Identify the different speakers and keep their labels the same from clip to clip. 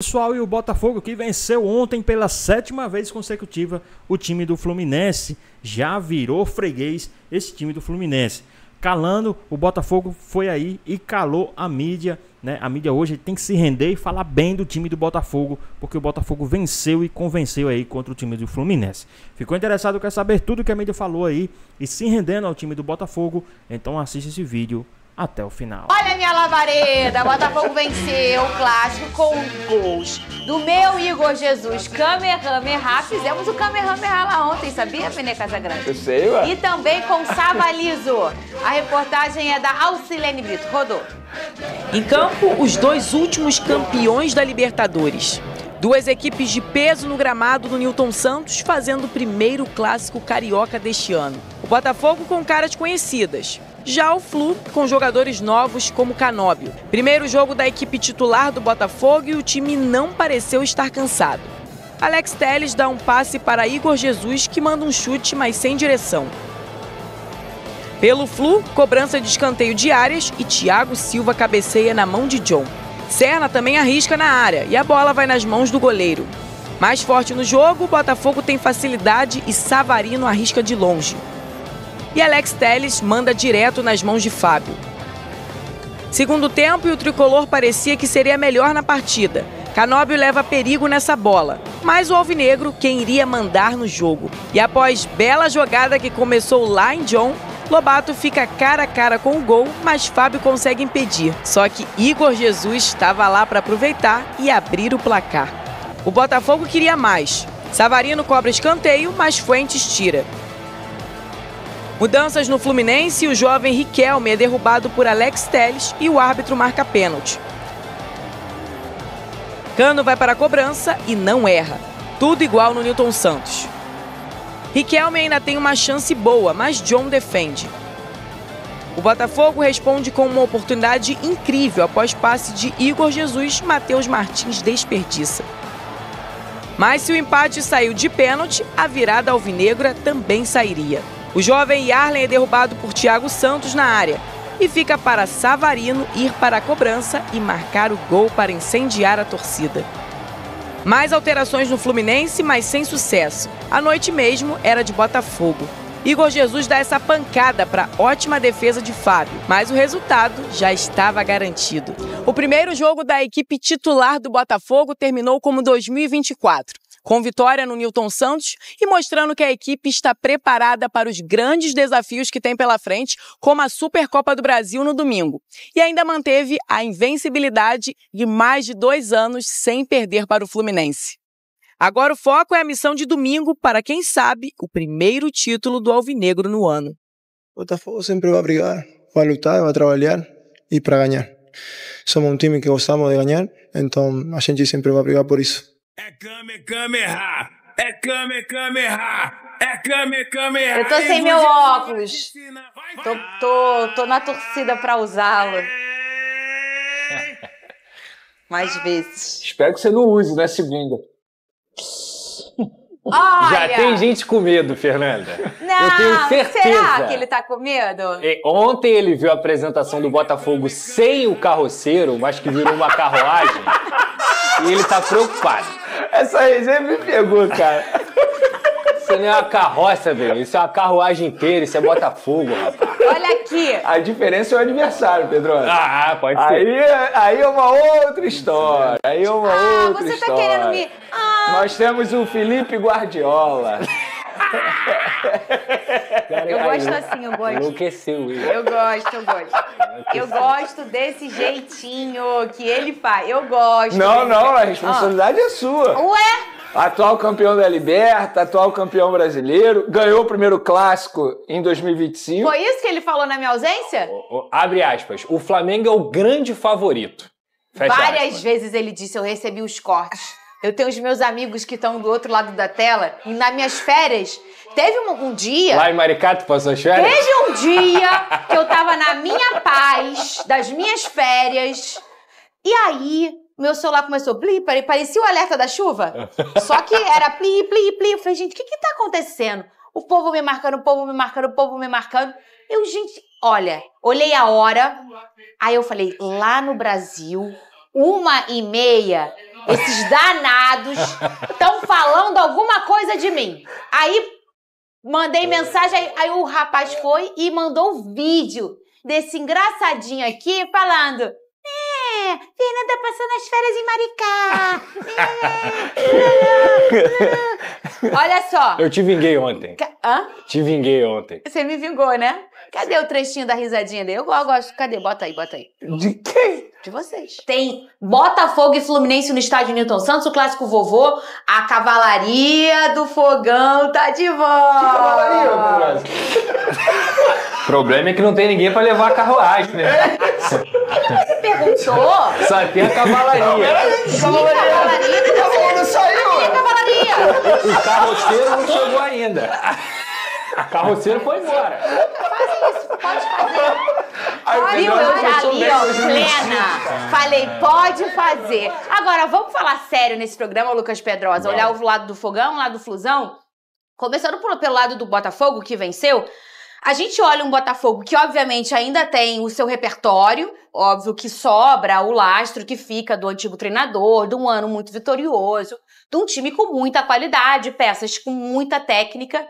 Speaker 1: Pessoal, e o Botafogo que venceu ontem pela 7ª vez consecutiva o time do Fluminense. Já virou freguês esse time do Fluminense. Calando, o Botafogo foi aí e calou a mídia, né? A mídia hoje tem que se render e falar bem do time do Botafogo, porque o Botafogo venceu e convenceu aí contra o time do Fluminense. Ficou interessado, quer saber tudo que a mídia falou aí e se rendendo ao time do Botafogo? Então assiste esse vídeo até o final.
Speaker 2: Olha a minha lavareda, o Botafogo venceu o clássico com gols do meu Igor Jesus, Kamehameha. Fizemos o Kamehameha lá ontem, sabia, Benê Casagrande?
Speaker 3: Eu sei, ué.
Speaker 2: E também com Savalizo. A reportagem é da Alcilene Brito. Rodou.
Speaker 4: Em campo, os dois últimos campeões da Libertadores. Duas equipes de peso no gramado do Newton Santos fazendo o primeiro clássico carioca deste ano. O Botafogo com caras conhecidas. Já o Flu, com jogadores novos como Canóbio. Primeiro jogo da equipe titular do Botafogo e o time não pareceu estar cansado. Alex Telles dá um passe para Igor Jesus, que manda um chute, mas sem direção. Pelo Flu, cobrança de escanteio de Arias e Thiago Silva cabeceia na mão de John. Serna também arrisca na área e a bola vai nas mãos do goleiro. Mais forte no jogo, o Botafogo tem facilidade e Savarino arrisca de longe. E Alex Telles manda direto nas mãos de Fábio. Segundo tempo, e o tricolor parecia que seria melhor na partida. Canóbio leva perigo nessa bola, mas o alvinegro quem iria mandar no jogo. E após bela jogada que começou lá em John, Lobato fica cara a cara com o gol, mas Fábio consegue impedir. Só que Igor Jesus estava lá para aproveitar e abrir o placar. O Botafogo queria mais. Savarino cobra escanteio, mas Fuentes tira. Mudanças no Fluminense, o jovem Riquelme é derrubado por Alex Telles e o árbitro marca pênalti. Cano vai para a cobrança e não erra. Tudo igual no Newton Santos. Riquelme ainda tem uma chance boa, mas John defende. O Botafogo responde com uma oportunidade incrível após passe de Igor Jesus, Matheus Martins desperdiça. Mas se o empate saiu de pênalti, a virada alvinegra também sairia. O jovem Yarlen é derrubado por Thiago Santos na área e fica para Savarino ir para a cobrança e marcar o gol para incendiar a torcida. Mais alterações no Fluminense, mas sem sucesso. A noite mesmo era de Botafogo. Igor Jesus dá essa pancada para ótima defesa de Fábio, mas o resultado já estava garantido. O primeiro jogo da equipe titular do Botafogo terminou como 2024. Com vitória no Newton Santos e mostrando que a equipe está preparada para os grandes desafios que tem pela frente, como a Supercopa do Brasil no domingo. E ainda manteve a invencibilidade de mais de 2 anos sem perder para o Fluminense. Agora o foco é a missão de domingo para, quem sabe, o primeiro título do Alvinegro no ano.
Speaker 5: O Botafogo sempre vai brigar, vai lutar, vai trabalhar e para ganhar. Somos time que gostamos de ganhar, então a gente sempre vai brigar por isso.
Speaker 6: É Kamehameha! É Kamehameha! É Kamehameha!
Speaker 2: Eu tô sem meu óculos. Tô na torcida pra usá-lo. Mais vezes.
Speaker 3: Espero que você não use na segunda.
Speaker 2: Olha!
Speaker 3: Já tem gente com medo, Fernanda.
Speaker 2: Não,
Speaker 3: eu tenho certeza.
Speaker 2: Será que ele tá com medo?
Speaker 3: Ontem ele viu a apresentação do Botafogo sem o carroceiro, mas que virou uma carruagem, e ele tá preocupado. Essa resenha me pegou, cara. Isso não é uma carroça, velho. Isso é uma carruagem inteira. Isso é Botafogo, rapaz.
Speaker 2: Olha aqui.
Speaker 3: A diferença é o adversário, Pedro.
Speaker 6: Ah, pode ser.
Speaker 3: Aí é uma outra história. Aí é uma outra
Speaker 2: você
Speaker 3: história.
Speaker 2: Tá querendo me...
Speaker 3: Nós temos o Felipe Guardiola.
Speaker 2: Eu gosto assim, eu gosto.
Speaker 3: Enlouqueceu ele.
Speaker 2: Eu gosto. Eu gosto desse jeitinho que ele faz. Eu gosto.
Speaker 3: Não, a responsabilidade é sua.
Speaker 2: Ué?
Speaker 3: Atual campeão da Liberta, atual campeão brasileiro, ganhou o primeiro clássico em 2025.
Speaker 2: Foi isso que ele falou na minha ausência?
Speaker 3: Abre aspas, o Flamengo é o grande favorito. Fecha
Speaker 2: Várias
Speaker 3: aspas.
Speaker 2: vezes ele disse, eu recebi os cortes. Eu tenho os meus amigos que estão do outro lado da tela e nas minhas férias, teve um dia...
Speaker 3: Lá em Maricá, tu passou as férias?
Speaker 2: Teve um dia que eu tava na minha paz, das minhas férias, e aí meu celular começou a pli, parecia o alerta da chuva, só que era pli, pli, pli. Eu falei, gente, o que tá acontecendo? O povo me marcando, o povo me marcando, o povo me marcando. Eu, gente, olha, olhei a hora, aí eu falei, lá no Brasil, 1h30, Esses danados estão falando alguma coisa de mim. Aí mandei mensagem, aí o rapaz foi e mandou um vídeo desse engraçadinho aqui falando: Fernanda passando as férias em Maricá. Olha só.
Speaker 3: Eu te vinguei ontem.
Speaker 2: Hã?
Speaker 3: Te vinguei ontem.
Speaker 2: Você me vingou, né? Cadê o trechinho da risadinha dele? Eu gosto. Cadê? Bota aí.
Speaker 3: De quem?
Speaker 2: De vocês. Tem Botafogo e Fluminense no estádio Newton Santos, o clássico vovô. A cavalaria do fogão tá de volta. Que cavalaria,
Speaker 3: O problema é que não tem ninguém pra levar a carruagem, né?
Speaker 2: Você perguntou?
Speaker 3: Só tem a cavalaria.
Speaker 2: Cavalaria? O cavalaria não saiu. Cadê a cavalaria?
Speaker 3: O carroceiro não chegou ainda. O carroceiro foi embora.
Speaker 2: Faz isso, pode fazer. Viu? Eu já li, ó, plena. Falei, pode fazer. Agora, vamos falar sério nesse programa, Lucas Pedrosa. Olhar o lado do fogão, o lado do Flusão. Começando pelo lado do Botafogo, que venceu. A gente olha um Botafogo que, obviamente, ainda tem o seu repertório. Óbvio que sobra o lastro que fica do antigo treinador, de um ano muito vitorioso, de um time com muita qualidade, peças com muita técnica.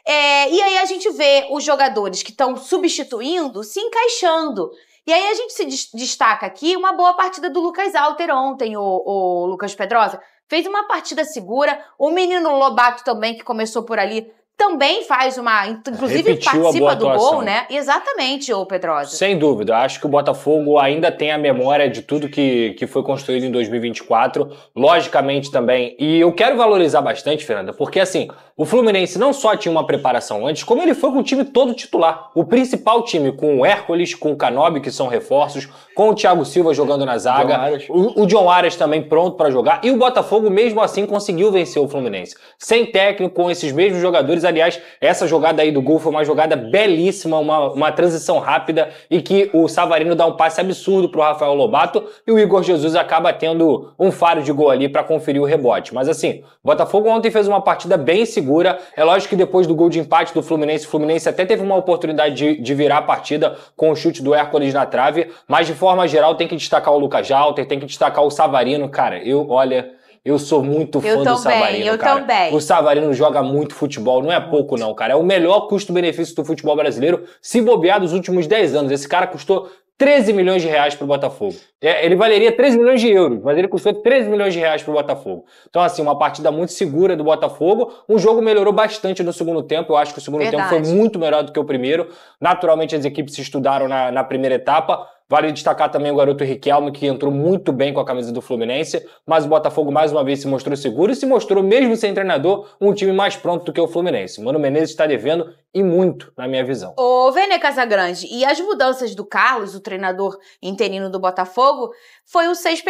Speaker 2: E aí a gente vê os jogadores que estão substituindo se encaixando. E aí a gente se destaca aqui uma boa partida do Lucas Alter ontem, o Lucas Pedrosa. Fez uma partida segura. O menino Lobato também, que começou por ali, também faz uma... Inclusive participa do gol, né? Exatamente, ô Pedrosa.
Speaker 3: Sem dúvida. Acho que o Botafogo ainda tem a memória de tudo que foi construído em 2024. Logicamente também. E eu quero valorizar bastante, Fernanda, porque assim, o Fluminense não só tinha uma preparação antes, como ele foi com o time todo titular. O principal time, com o Hércules, com o Canobi, que são reforços, com o Thiago Silva jogando na zaga, o John Arias também pronto para jogar, e o Botafogo mesmo assim conseguiu vencer o Fluminense. Sem técnico, com esses mesmos jogadores. Aliás, essa jogada aí do gol foi uma jogada belíssima, uma transição rápida, e que o Savarino dá um passe absurdo pro Rafael Lobato, e o Igor Jesus acaba tendo um faro de gol ali para conferir o rebote. Mas assim, o Botafogo ontem fez uma partida bem segura. É lógico que depois do gol de empate do Fluminense, o Fluminense até teve uma oportunidade de virar a partida com o chute do Hércules na trave, mas de forma geral tem que destacar o Lucas Alter, tem que destacar o Savarino. Cara, eu sou muito fã do Savarino, cara.
Speaker 2: Também.
Speaker 3: O Savarino joga muito futebol, não é pouco não, cara. É o melhor custo-benefício do futebol brasileiro, se bobear dos últimos 10 anos. Esse cara custou 13 milhões de reais pro Botafogo. Ele valeria 13 milhões de euros, mas ele custou 13 milhões de reais pro Botafogo. Então, assim, uma partida muito segura do Botafogo. O jogo melhorou bastante no segundo tempo. Eu acho que o segundo tempo foi muito melhor do que o primeiro. Naturalmente, as equipes se estudaram na primeira etapa. Vale destacar também o garoto Riquelme, que entrou muito bem com a camisa do Fluminense, mas o Botafogo mais uma vez se mostrou seguro e se mostrou, mesmo sem treinador, um time mais pronto do que o Fluminense. Mano Menezes está devendo e muito, na minha visão.
Speaker 2: Ô, Vene Casagrande, e as mudanças do Carlos, o treinador interino do Botafogo, foi um 6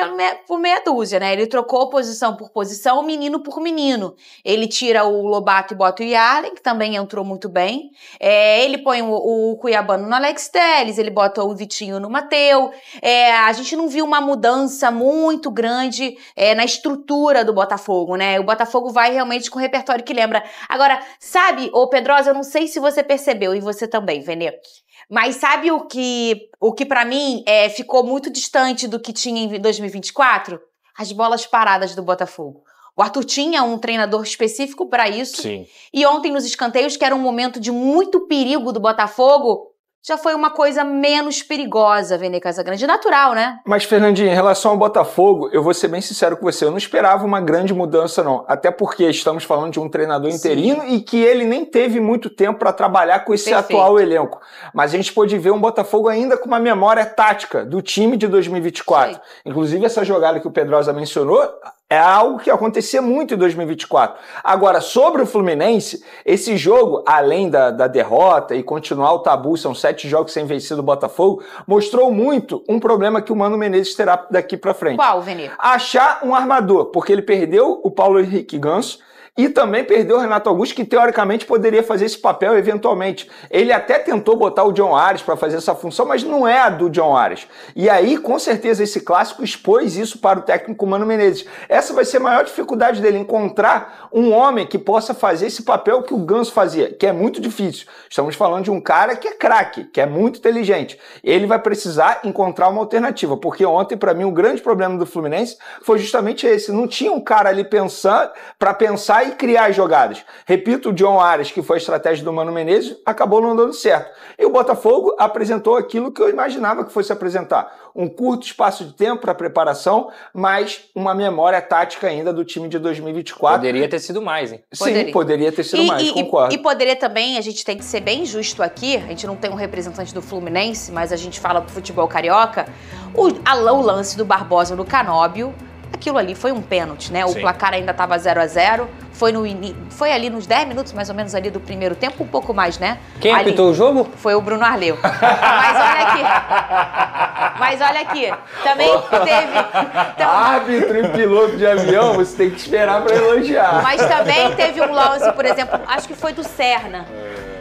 Speaker 2: por meia dúzia, né? Ele trocou posição por posição, menino por menino. Ele tira o Lobato e bota o Yarlen, que também entrou muito bem. Ele põe o Cuiabano no Alex Telles, ele bota o Vitinho no Mateu. A gente não viu uma mudança muito grande na estrutura do Botafogo, né? O Botafogo vai realmente com o repertório que lembra. Agora, sabe, ô Pedrosa, eu não sei se você percebeu, e você também, Vene, mas sabe o que pra mim ficou muito distante do que tinha em 2024? As bolas paradas do Botafogo. O Arthur tinha um treinador específico para isso.
Speaker 3: Sim.
Speaker 2: E ontem nos escanteios, que era um momento de muito perigo do Botafogo, já foi uma coisa menos perigosa, Vene Casagrande. Natural, né?
Speaker 7: Mas, Fernandinha, em relação ao Botafogo, eu vou ser bem sincero com você, eu não esperava uma grande mudança, não. Até porque estamos falando de um treinador interino e que ele nem teve muito tempo para trabalhar com esse atual elenco. Mas a gente pôde ver um Botafogo ainda com uma memória tática do time de 2024. Sim. Inclusive, essa jogada que o Pedrosa mencionou é algo que acontecia muito em 2024. Agora, sobre o Fluminense, esse jogo, além da derrota e continuar o tabu, são 7 jogos sem vencer do Botafogo, mostrou muito um problema que o Mano Menezes terá daqui pra frente.
Speaker 2: Qual, Vene?
Speaker 7: Achar um armador, porque ele perdeu o Paulo Henrique Ganso E também perdeu o Renato Augusto, que teoricamente poderia fazer esse papel eventualmente. Ele até tentou botar o John Ares para fazer essa função, mas não é a do John Ares. E aí, com certeza, esse clássico expôs isso para o técnico Mano Menezes. Essa vai ser a maior dificuldade dele, encontrar um homem que possa fazer esse papel que o Ganso fazia, que é muito difícil. Estamos falando de um cara que é craque, que é muito inteligente. Ele vai precisar encontrar uma alternativa, porque ontem, para mim, o grande problema do Fluminense foi justamente esse. Não tinha um cara ali para pensar e criar as jogadas. Repito, o John Ares, que foi a estratégia do Mano Menezes, acabou não dando certo. E o Botafogo apresentou aquilo que eu imaginava que fosse apresentar. Um curto espaço de tempo para preparação, mas uma memória tática ainda do time de 2024.
Speaker 3: Poderia ter sido mais, hein?
Speaker 7: Sim, poderia ter sido mais, concordo.
Speaker 2: E poderia também, a gente tem que ser bem justo aqui, a gente não tem um representante do Fluminense, mas a gente fala pro futebol carioca, o lance do Barbosa no Canóbio, aquilo ali foi um pênalti, né? O placar ainda estava 0-0. Foi ali nos 10 minutos, mais ou menos, ali do primeiro tempo, um pouco mais, né?
Speaker 3: Quem apitou o jogo?
Speaker 2: Foi o Bruno Arleu. Mas olha aqui. Também teve...
Speaker 7: Árbitro e piloto de avião, você tem que esperar para elogiar.
Speaker 2: Mas também teve um lance, por exemplo, acho que foi do Serna.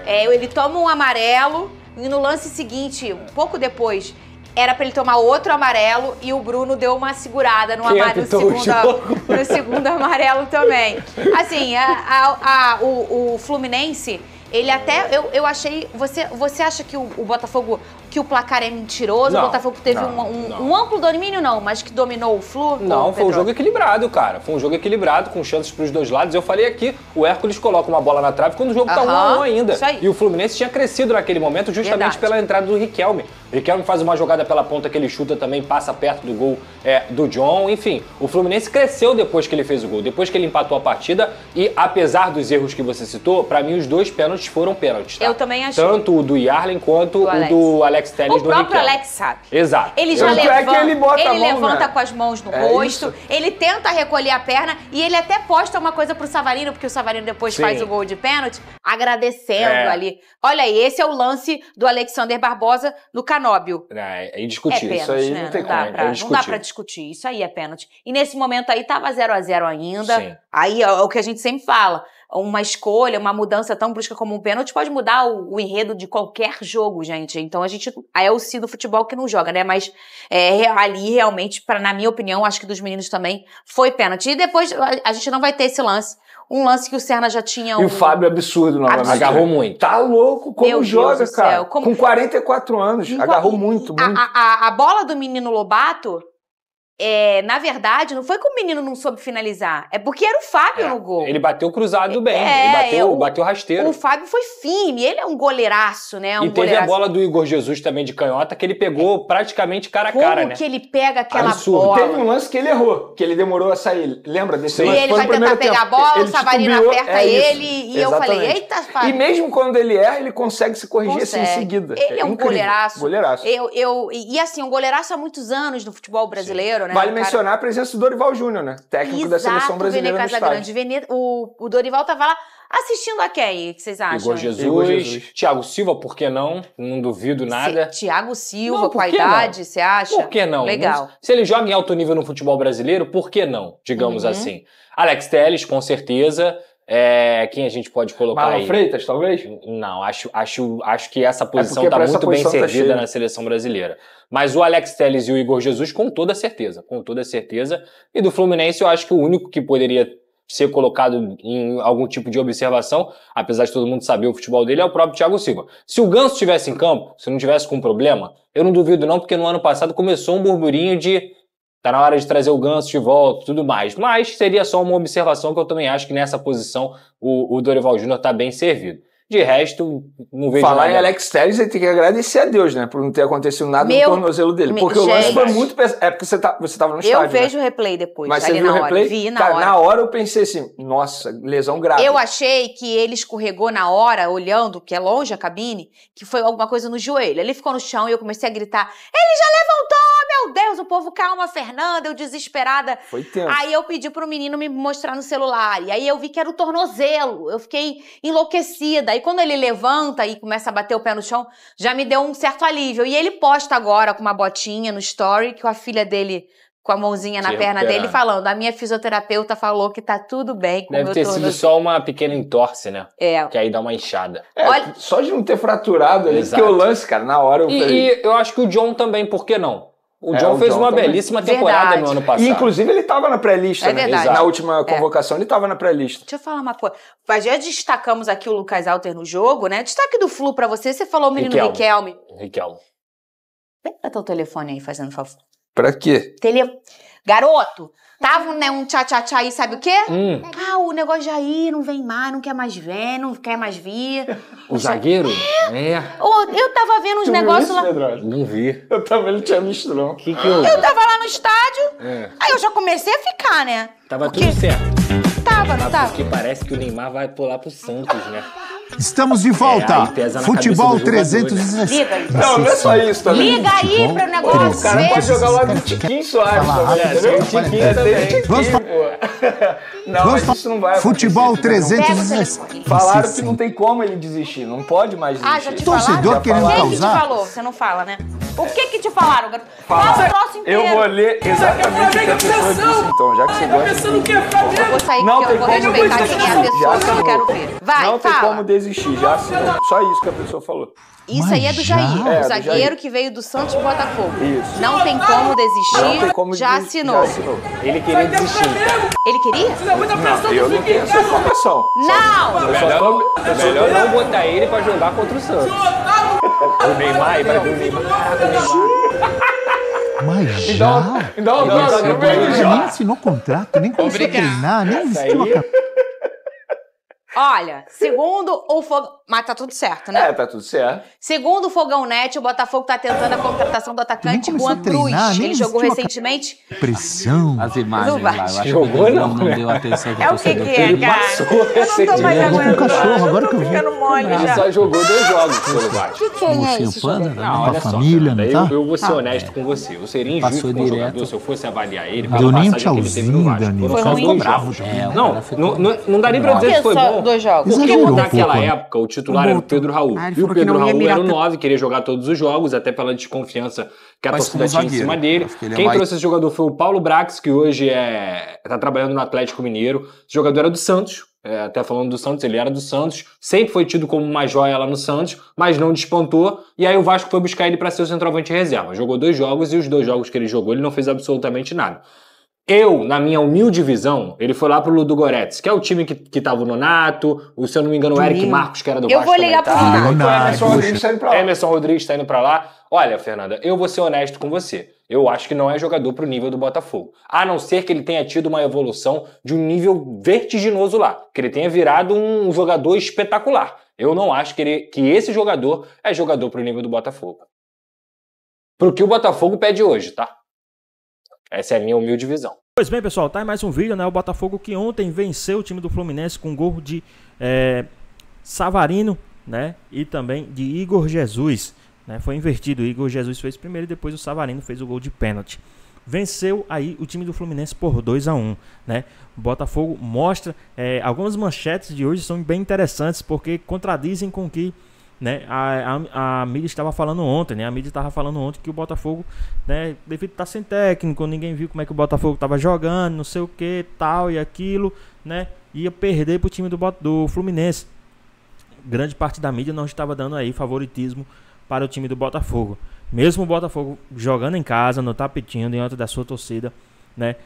Speaker 2: Ele toma um amarelo e no lance seguinte, um pouco depois... Era pra ele tomar outro amarelo e o Bruno deu uma segurada no segundo amarelo também. Assim, o Fluminense, ele até... Eu achei... Você acha que o Botafogo... Que o placar é mentiroso?
Speaker 3: Não,
Speaker 2: o Botafogo teve um amplo domínio, não, mas que dominou o Flu?
Speaker 3: Não, foi um jogo equilibrado, cara. Foi um jogo equilibrado, com chances pros dois lados. Eu falei aqui, o Hércules coloca uma bola na trave quando o jogo tá 1-1 ainda.
Speaker 2: Isso aí.
Speaker 3: E o Fluminense tinha crescido naquele momento justamente pela entrada do Riquelme. O Riquelme faz uma jogada pela ponta que ele chuta também, passa perto do gol do John. Enfim, o Fluminense cresceu depois que ele fez o gol, depois que ele empatou a partida. E apesar dos erros que você citou, pra mim os dois pênaltis foram pênaltis, tá?
Speaker 2: Eu também achei.
Speaker 3: Tanto o do Yarlen quanto o do Alex Telles do Riquelme.
Speaker 2: O próprio Alex sabe.
Speaker 3: Exato.
Speaker 2: Ele já levanta,
Speaker 7: ele
Speaker 2: levanta com as mãos no rosto, ele tenta recolher a perna e ele até posta uma coisa pro Savarino, porque o Savarino depois faz o gol de pênalti, agradecendo ali. Olha aí, esse é o lance do Alexander Barbosa no Canóbio.
Speaker 3: É indiscutível.
Speaker 2: Pênalti,
Speaker 3: isso aí
Speaker 2: né?
Speaker 3: não tem como.
Speaker 2: Não dá pra discutir. Isso aí é pênalti. E nesse momento aí tava 0-0 ainda.
Speaker 3: Sim.
Speaker 2: Aí é o que a gente sempre fala. Uma escolha, uma mudança tão brusca como um pênalti pode mudar o enredo de qualquer jogo, gente. Então aí é o si do futebol que não joga, né? Mas ali realmente, na minha opinião, acho que dos meninos também foi pênalti. E depois a gente não vai ter esse lance. Um lance que o Serna já tinha...
Speaker 7: E o Fábio absurdo novamente.
Speaker 3: Agarrou muito.
Speaker 7: Tá louco como joga, cara. Com 44 anos. Agarrou muito.
Speaker 2: A bola do menino Lobato... na verdade, não foi que o menino não soube finalizar, é porque era o Fábio no gol.
Speaker 3: Ele bateu cruzado bem, ele bateu rasteiro.
Speaker 2: O Fábio foi firme, ele é um goleiraço, né?
Speaker 3: Teve a bola do Igor Jesus também de canhota, que ele pegou praticamente cara a cara, né?
Speaker 2: Como que ele pega aquela bola?
Speaker 7: Teve um lance que ele errou, que ele demorou a sair. Lembra desse lance?
Speaker 2: E ele vai tentar pegar a bola, o Savarino aperta ele, e eu falei, eita, Fábio.
Speaker 7: E mesmo quando ele erra, ele consegue se corrigir assim em seguida.
Speaker 2: Ele é um goleiraço.
Speaker 7: E
Speaker 2: assim, um goleiraço há muitos anos no futebol brasileiro, né?
Speaker 7: Vale mencionar a presença do Dorival Júnior, né? Técnico da seleção brasileira no estádio.
Speaker 2: O Dorival tava lá assistindo a quem? O que vocês acham?
Speaker 3: Igor Jesus. Thiago Silva, por que não? Não duvido nada.
Speaker 2: Thiago Silva, com a idade, você acha?
Speaker 3: Por que não?
Speaker 2: Legal.
Speaker 3: Se ele joga em alto nível no futebol brasileiro, por que não? Digamos assim. Alex Telles, com certeza. Quem a gente pode colocar
Speaker 7: Marlon
Speaker 3: aí?
Speaker 7: Freitas, talvez?
Speaker 3: Não, acho que essa posição está muito bem servida na seleção brasileira. Mas o Alex Telles e o Igor Jesus, com toda certeza. E do Fluminense, eu acho que o único que poderia ser colocado em algum tipo de observação, apesar de todo mundo saber o futebol dele, é o próprio Thiago Silva. Se o Ganso estivesse em campo, se não tivesse com problema, eu não duvido não, porque no ano passado começou um burburinho de tá na hora de trazer o Ganso de volta e tudo mais. Mas seria só uma observação que eu também acho que nessa posição o Dorival Júnior tá bem servido. De resto, não vejo
Speaker 7: Falar
Speaker 3: nada.
Speaker 7: em Alex Telles, ele tem que agradecer a Deus, né? Por não ter acontecido nada no tornozelo dele. Porque o lance foi muito pesado. É porque você tava no estádio,
Speaker 2: Eu vejo o replay depois.
Speaker 7: Mas você viu o replay?
Speaker 2: Vi na hora.
Speaker 7: Na hora eu pensei assim, nossa, lesão grave.
Speaker 2: Eu achei que ele escorregou na hora, olhando, que é longe a cabine, que foi alguma coisa no joelho. Ele ficou no chão e eu comecei a gritar, ele já levantou, meu Deus, o povo, calma, Fernanda, eu desesperada.
Speaker 7: Foi tenso.
Speaker 2: Aí eu pedi pro menino me mostrar no celular, e aí eu vi que era o tornozelo, eu fiquei enlouquecida. Aí quando ele levanta e começa a bater o pé no chão, já me deu um certo alívio. E ele posta agora com uma botinha no story, que a filha dele com a mãozinha na perna dele, falando, a minha fisioterapeuta falou que tá tudo bem com o meu
Speaker 3: Deve ter sido só uma pequena entorse, né? Que aí dá uma inchada.
Speaker 7: Olha, só de não ter fraturado ali, que o lance, cara, na hora eu falei...
Speaker 3: E eu acho que o John também, por que não? O John fez uma belíssima temporada no ano passado.
Speaker 7: E, inclusive, ele estava na pré-lista, né? Na última convocação, ele estava na pré-lista.
Speaker 2: Deixa eu falar uma coisa. Já destacamos aqui o Lucas Alter no jogo, né? Destaque do Flu pra você falou o menino Riquelme. Pega teu telefone aí, fazendo favor.
Speaker 7: Pra quê?
Speaker 2: Garoto, tava um tchá-tchá-tchá aí, sabe o quê? O negócio de aí não vem mais, não quer mais ver, não quer mais vir.
Speaker 3: O zagueiro?
Speaker 2: Eu tava vendo uns negócios lá.
Speaker 3: Não vi.
Speaker 7: Eu também não tinha visto, não.
Speaker 2: Eu tava lá no estádio, aí eu já comecei a ficar, né?
Speaker 3: Tava tudo certo.
Speaker 2: Tava, não tava?
Speaker 3: Porque parece que o Neymar vai pular pro Santos, né?
Speaker 8: Estamos de volta. Futebol 316.
Speaker 2: Liga aí.
Speaker 7: Não é só isso também.
Speaker 2: Liga aí pro negócio.
Speaker 7: O cara pode jogar lá do Tiquinho Soares também, entendeu? Não, mas isso não vai.
Speaker 8: Futebol 316.
Speaker 7: Falaram que não tem como ele desistir, não pode mais desistir.
Speaker 2: Já te
Speaker 8: torcedor querendo causar.
Speaker 2: Quem que te falou? Você não fala, né? O que te falaram, garoto? Fala o troço inteiro.
Speaker 7: Eu vou ler exatamente o que a pessoa disse, então, já que você gosta.
Speaker 2: Eu vou sair porque eu vou respeitar quem é a pessoa que eu quero ver. Vai,
Speaker 7: não tem como desistir, já assinou. Só isso que a pessoa falou.
Speaker 2: Isso aí é do Jair, o zagueiro que veio do Santos e Botafogo.
Speaker 7: Isso.
Speaker 2: Não tem como desistir, já assinou.
Speaker 3: Ele queria desistir.
Speaker 2: Ele queria?
Speaker 7: Não, eu não tenho essa informação.
Speaker 2: Não!
Speaker 3: Melhor não botar ele pra jogar contra o Santos. O Neymar, vai ver o Neymar.
Speaker 8: Mas já?
Speaker 7: Não,
Speaker 8: nem assinou contrato, nem começou a treinar, nem vestiu a camisa.
Speaker 2: Olha, segundo o Fogão... Mas tá tudo certo, né?
Speaker 7: Tá tudo certo.
Speaker 2: Segundo o Fogão Net, o Botafogo tá tentando a contratação do atacante Juan Cruz. Ele jogou recentemente...
Speaker 8: Pressão.
Speaker 9: As imagens lá, eu acho
Speaker 3: jogou,
Speaker 9: que não deu atenção pro torcedor.
Speaker 2: Ele passou recentemente.
Speaker 8: Com o cachorro, agora que eu vi.
Speaker 3: Ele só jogou 2 jogos pelo Vasco.
Speaker 2: Quem é esse?
Speaker 8: Com a família, não tá?
Speaker 3: Eu vou ser honesto com você. Eu seria injusto com o jogador se eu fosse avaliar ele pela
Speaker 8: deu nem um
Speaker 3: passagem que ele teve no
Speaker 8: tchauzinho,
Speaker 3: Vasco.
Speaker 8: Danilo.
Speaker 3: Foram só 2 jogos. Não dá nem pra dizer se foi bom.
Speaker 2: 2 jogos.
Speaker 3: Porque naquela época o titular era o Pedro Raul. E o Pedro Raul era o 9, queria jogar todos os jogos, até pela desconfiança que a torcida tinha em cima dele. Quem trouxe esse jogador foi o Paulo Brax, que hoje tá trabalhando no Atlético Mineiro. Esse jogador era do Santos, até falando do Santos, ele era do Santos. Sempre foi tido como uma joia lá no Santos, mas não despontou. E aí o Vasco foi buscar ele para ser o centroavante reserva. Jogou 2 jogos e os 2 jogos que ele jogou, ele não fez absolutamente nada. Na minha humilde visão, ele foi lá pro Ludogorets, que é o time que tava o Nonato, se eu não me engano, o Eric Marcos, que era do Vasco.
Speaker 2: Eu vou ligar pro
Speaker 3: Emerson Rodrigues tá indo pra lá. Olha, Fernanda, eu vou ser honesto com você. Eu acho que não é jogador pro nível do Botafogo. A não ser que ele tenha tido uma evolução de um nível vertiginoso lá. Que ele tenha virado um jogador espetacular. Eu não acho que esse jogador é jogador pro nível do Botafogo. Pro que o Botafogo pede hoje, tá? Essa é a minha humilde visão.
Speaker 1: Pois bem, pessoal, tá em mais um vídeo, né? O Botafogo que ontem venceu o time do Fluminense com gol de Savarino, né? E também de Igor Jesus, né? Foi invertido, o Igor Jesus fez primeiro e depois o Savarino fez o gol de pênalti. Venceu aí o time do Fluminense por 2-1, né? O Botafogo mostra, algumas manchetes de hoje são bem interessantes porque contradizem com o que, né, a mídia estava falando ontem, né? A mídia estava falando ontem que o Botafogo, né, devido a estar sem técnico, ninguém viu como é que o Botafogo estava jogando, não sei o que, tal e aquilo, né? Ia perder para o time do Fluminense. Grande parte da mídia não estava dando aí favoritismo para o time do Botafogo. Mesmo o Botafogo jogando em casa, no tapetinho, diante da sua torcida, né?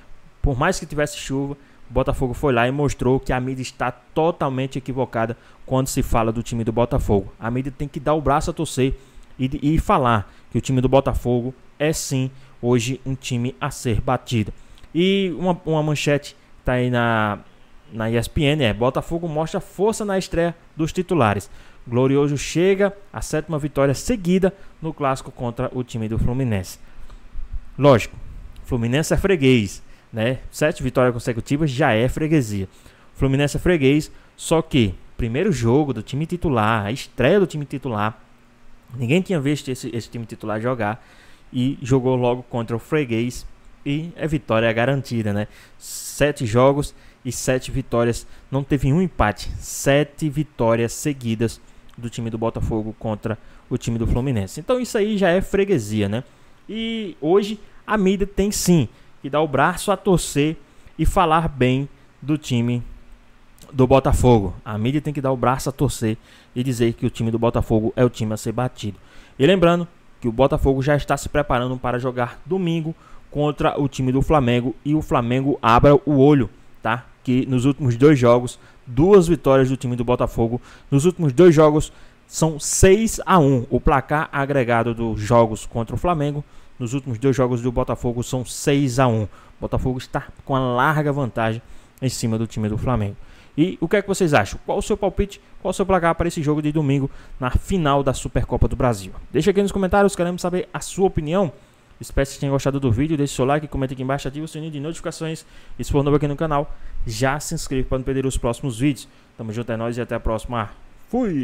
Speaker 1: Por mais que tivesse chuva, o Botafogo foi lá e mostrou que a mídia está totalmente equivocada quando se fala do time do Botafogo. A mídia tem que dar o braço a torcer e falar que o time do Botafogo é sim hoje um time a ser batido. E uma manchete está aí na ESPN, Botafogo mostra força na estreia dos titulares. Glorioso chega à 7ª vitória seguida no clássico contra o time do Fluminense. Lógico, Fluminense é freguês, né? 7 vitórias consecutivas já é freguesia. Fluminense é freguês, só que primeiro jogo do time titular, a estreia do time titular, ninguém tinha visto esse time titular jogar e jogou logo contra o freguês e a vitória é garantida, né? 7 jogos e 7 vitórias, não teve um empate, 7 vitórias seguidas do time do Botafogo contra o time do Fluminense. Então isso aí já é freguesia, né? E hoje a mídia tem sim que dar o braço a torcer e falar bem do time do Botafogo. A mídia tem que dar o braço a torcer e dizer que o time do Botafogo é o time a ser batido. E lembrando que o Botafogo já está se preparando para jogar domingo contra o time do Flamengo, e o Flamengo abra o olho, tá? Que nos últimos 2 jogos, 2 vitórias do time do Botafogo. Nos últimos 2 jogos são 6-1. O placar agregado dos jogos contra o Flamengo, nos últimos 2 jogos do Botafogo, são 6-1. O Botafogo está com uma larga vantagem em cima do time do Flamengo. E o que é que vocês acham? Qual o seu palpite? Qual o seu placar para esse jogo de domingo na final da Supercopa do Brasil? Deixa aqui nos comentários, queremos saber a sua opinião. Espero que vocês tenham gostado do vídeo. Deixe seu like, comente aqui embaixo, ative o sininho de notificações. E se for novo aqui no canal, já se inscreve para não perder os próximos vídeos. Tamo junto, é nóis e até a próxima. Fui!